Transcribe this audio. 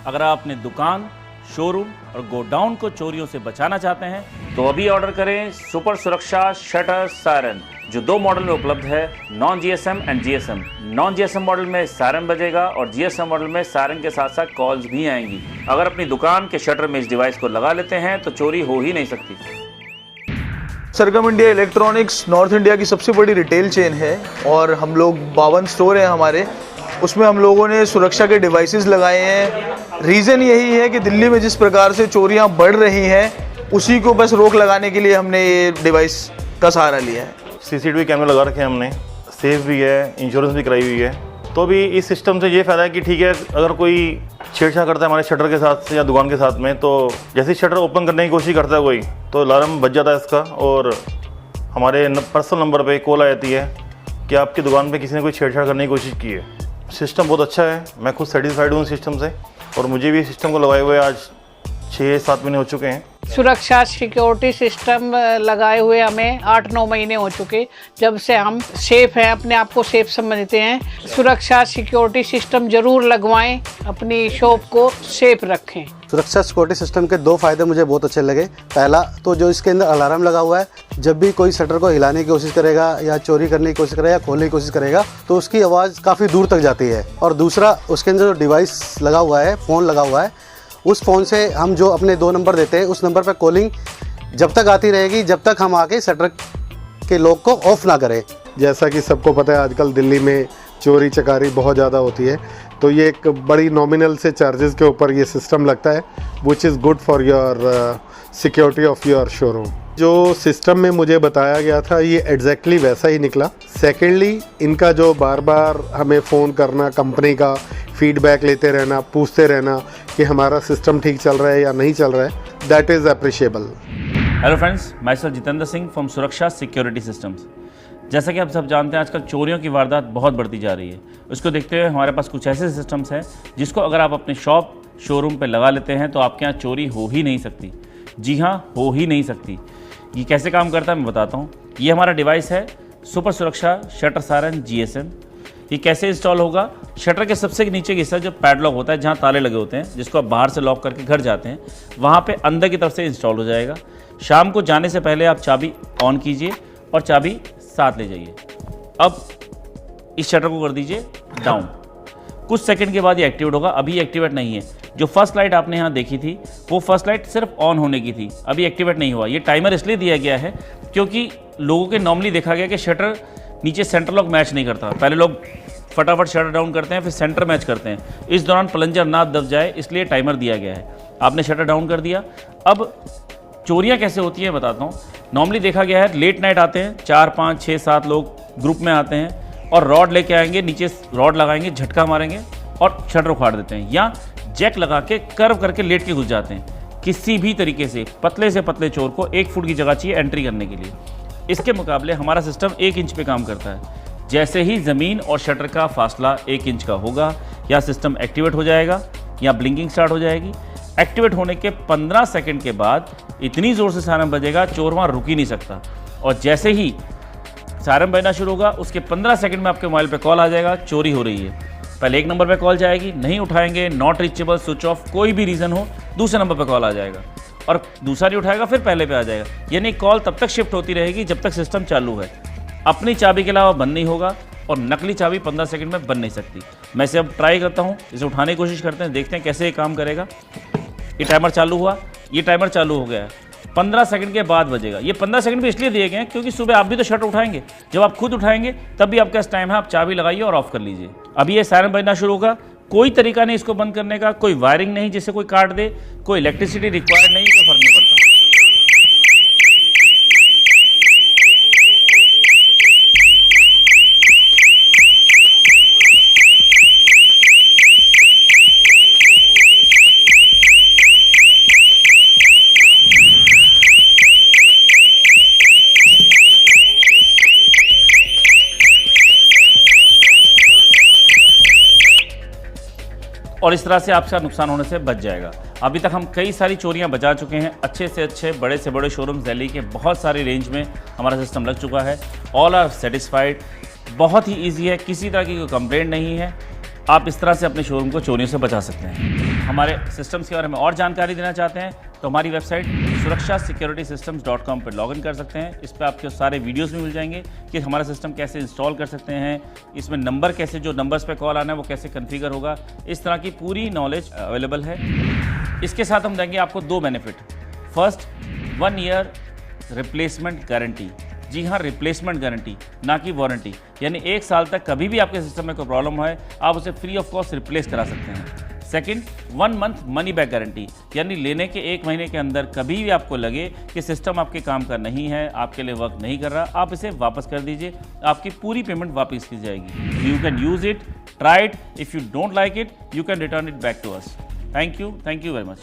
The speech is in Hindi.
अगर आप अपने दुकान, शोरूम और गोडाउन को चोरियों से बचाना चाहते हैं तो अभी ऑर्डर करें सुपर सुरक्षा शटर सायरन, जो 2 मॉडल में उपलब्ध है, non GSM and GSM. Non GSM model में सायरन बजेगा और जीएसएम मॉडल में सायरन के साथ साथ कॉल्स भी आएंगी। अगर अपनी दुकान के शटर में इस डिवाइस को लगा लेते हैं तो चोरी हो ही नहीं सकती। सरगम इंडिया इलेक्ट्रॉनिक्स नॉर्थ इंडिया की सबसे बड़ी रिटेल चेन है और हम लोग 52 स्टोर हैं हमारे, उसमें हम लोगों ने सुरक्षा के डिवाइसेस लगाए हैं। रीज़न यही है कि दिल्ली में जिस प्रकार से चोरियां बढ़ रही हैं उसी को बस रोक लगाने के लिए हमने ये डिवाइस का सहारा लिया है। सीसीटीवी कैमरा लगा रखे हैं हमने, सेफ भी है, इंश्योरेंस भी कराई हुई है। तो भी इस सिस्टम से ये फ़ायदा है कि ठीक है, अगर कोई छेड़छाड़ करता है हमारे शटर के साथ या दुकान के साथ में, तो जैसे शटर ओपन करने की कोशिश करता है कोई, तो अलार्म बज जाता है इसका और हमारे पर्सनल नंबर पे कॉल आ जाती है कि आपकी दुकान पे किसी ने कोई छेड़छाड़ करने की कोशिश की है। सिस्टम बहुत अच्छा है, मैं खुद सेटिस्फाइड हूँ सिस्टम से और मुझे भी सिस्टम को लगाए हुए आज 6-7 महीने हो चुके हैं। सुरक्षा सिक्योरिटी सिस्टम लगाए हुए हमें 8-9 महीने हो चुके, जब से हम सेफ हैं, अपने आप को सेफ समझते हैं। सुरक्षा सिक्योरिटी सिस्टम जरूर लगवाएं, अपनी शॉप को सेफ रखें। सुरक्षा सिक्योरिटी सिस्टम के 2 फायदे मुझे बहुत अच्छे लगे। पहला तो जो इसके अंदर अलार्म लगा हुआ है, जब भी कोई शटर को हिलाने की कोशिश करेगा या चोरी करने की कोशिश करेगा या खोलने की कोशिश करेगा तो उसकी आवाज़ काफ़ी दूर तक जाती है। और दूसरा, उसके अंदर जो डिवाइस लगा हुआ है, फ़ोन लगा हुआ है, उस फ़ोन से हम जो अपने 2 नंबर देते हैं उस नंबर पर कॉलिंग जब तक आती रहेगी जब तक हम आके शटर के लॉक को ऑफ ना करें। जैसा कि सबको पता है आजकल दिल्ली में चोरी चकारी बहुत ज़्यादा होती है, तो ये एक बड़ी नॉमिनल से चार्जेस के ऊपर ये सिस्टम लगता है, which is good for your security of your showroom. जो सिस्टम में मुझे बताया गया था ये एग्जैक्टली वैसा ही निकला। सेकेंडली, इनका जो बार बार हमें फ़ोन करना, कंपनी का फीडबैक लेते रहना, पूछते रहना कि हमारा सिस्टम ठीक चल रहा है या नहीं चल रहा है, that is appreciable. Hello friends, my self Jitendra Singh from सुरक्षा सिक्योरिटी सिस्टम्स। जैसा कि आप सब जानते हैं, आजकल चोरियों की वारदात बहुत बढ़ती जा रही है। उसको देखते हुए हमारे पास कुछ ऐसे सिस्टम्स हैं जिसको अगर आप अपने शॉप, शोरूम पे लगा लेते हैं तो आपके यहाँ चोरी हो ही नहीं सकती। जी हाँ, हो ही नहीं सकती। ये कैसे काम करता है मैं बताता हूँ। ये हमारा डिवाइस है सुपर सुरक्षा शटर सायरन जीएसएम। ये कैसे इंस्टॉल होगा? शटर के सबसे नीचे का हिस्सा जो पैडलॉक होता है, जहाँ ताले लगे होते हैं, जिसको आप बाहर से लॉक करके घर जाते हैं, वहाँ पे अंदर की तरफ से इंस्टॉल हो जाएगा। शाम को जाने से पहले आप चाबी ऑन कीजिए और चाबी साथ ले जाइए। अब इस शटर को कर दीजिए डाउन। कुछ सेकंड के बाद ये एक्टिवेट होगा। अभी एक्टिवेट नहीं है। जो फर्स्ट लाइट आपने यहाँ देखी थी वो फर्स्ट लाइट सिर्फ ऑन होने की थी, अभी एक्टिवेट नहीं हुआ। ये टाइमर इसलिए दिया गया है क्योंकि लोगों के नॉर्मली देखा गया कि शटर नीचे सेंटर लॉक मैच नहीं करता। पहले लोग फटाफट शटर डाउन करते हैं, फिर सेंटर मैच करते हैं। इस दौरान प्लंजर ना दब जाए इसलिए टाइमर दिया गया है। आपने शटर डाउन कर दिया। अब चोरियां कैसे होती हैं बताता हूँ। नॉर्मली देखा गया है लेट नाइट आते हैं, 4, 5, 6, 7 लोग ग्रुप में आते हैं और रॉड लेके आएंगे, नीचे रॉड लगाएंगे, झटका मारेंगे और शटर उखाड़ देते हैं, या जैक लगा के कर्व करके लेट के घुस जाते हैं। किसी भी तरीके से पतले से चोर को 1 फुट की जगह चाहिए एंट्री करने के लिए। इसके मुकाबले हमारा सिस्टम 1 इंच पे काम करता है। जैसे ही ज़मीन और शटर का फासला 1 इंच का होगा या सिस्टम एक्टिवेट हो जाएगा या ब्लिंकिंग स्टार्ट हो जाएगी। एक्टिवेट होने के 15 सेकंड के बाद इतनी ज़ोर से सायरन बजेगा, चोर वहाँ रुक ही नहीं सकता। और जैसे ही सायरन बजना शुरू होगा उसके 15 सेकंड में आपके मोबाइल पे कॉल आ जाएगा, चोरी हो रही है। पहले 1 नंबर पे कॉल जाएगी, नहीं उठाएंगे, नॉट रीचेबल, स्विच ऑफ, कोई भी रीज़न हो, दूसरे नंबर पे कॉल आ जाएगा और दूसरा नहीं उठाएगा फिर पहले पे आ जाएगा। यानी कॉल तब तक शिफ्ट होती रहेगी जब तक सिस्टम चालू है। अपनी चाबी के अलावा बंद नहीं होगा और नकली चाबी 15 सेकंड में बन नहीं सकती। मैं इसे अब ट्राई करता हूँ, इसे उठाने की कोशिश करते हैं, देखते हैं कैसे ये काम करेगा। ये टाइमर चालू हुआ, ये टाइमर चालू हो गया है। 15 सेकंड के बाद बजेगा। ये 15 सेकंड भी इसलिए दिए गए हैं क्योंकि सुबह आप भी तो शटर उठाएंगे। जब आप खुद उठाएंगे तब भी आपके पास टाइम है, आप चाबी लगाइए और ऑफ कर लीजिए। अभी ये सायरन बजना शुरू होगा। कोई तरीका नहीं इसको बंद करने का, कोई वायरिंग नहीं जिससे कोई काट दे, कोई इलेक्ट्रिसिटी रिक्वायर्ड नहीं, तो फर्क नहीं पड़ता। और इस तरह से आपका नुकसान होने से बच जाएगा। अभी तक हम कई सारी चोरियां बचा चुके हैं। अच्छे से अच्छे, बड़े से बड़े शोरूम दिल्ली के बहुत सारी रेंज में हमारा सिस्टम लग चुका है। All are satisfied. बहुत ही ईजी है, किसी तरह की कोई कंप्लेंट नहीं है। आप इस तरह से अपने शोरूम को चोरियों से बचा सकते हैं। हमारे सिस्टम्स के बारे में और जानकारी देना चाहते हैं तो हमारी वेबसाइट surakshaSecuritySystems.com पर लॉगिन कर सकते हैं। इस पर आपके सारे वीडियोस भी मिल जाएंगे कि हमारा सिस्टम कैसे इंस्टॉल कर सकते हैं, इसमें नंबर कैसे, जो नंबर्स पे कॉल आना है वो कैसे कॉन्फ़िगर होगा, इस तरह की पूरी नॉलेज अवेलेबल है। इसके साथ हम देंगे आपको 2 benefit. First, 1 year replacement guarantee. जी हाँ, रिप्लेसमेंट गारंटी, ना कि वारंटी। यानी 1 साल तक कभी भी आपके सिस्टम में कोई प्रॉब्लम है आप उसे फ्री ऑफ कॉस्ट रिप्लेस करा सकते हैं। Second, 1 month money back guarantee, यानी लेने के 1 महीने के अंदर कभी भी आपको लगे कि सिस्टम आपके काम का नहीं है, आपके लिए वर्क नहीं कर रहा, आप इसे वापस कर दीजिए, आपकी पूरी पेमेंट वापस की जाएगी। You can use it, try it, if you don't like it you can return it back to us. Thank you very much.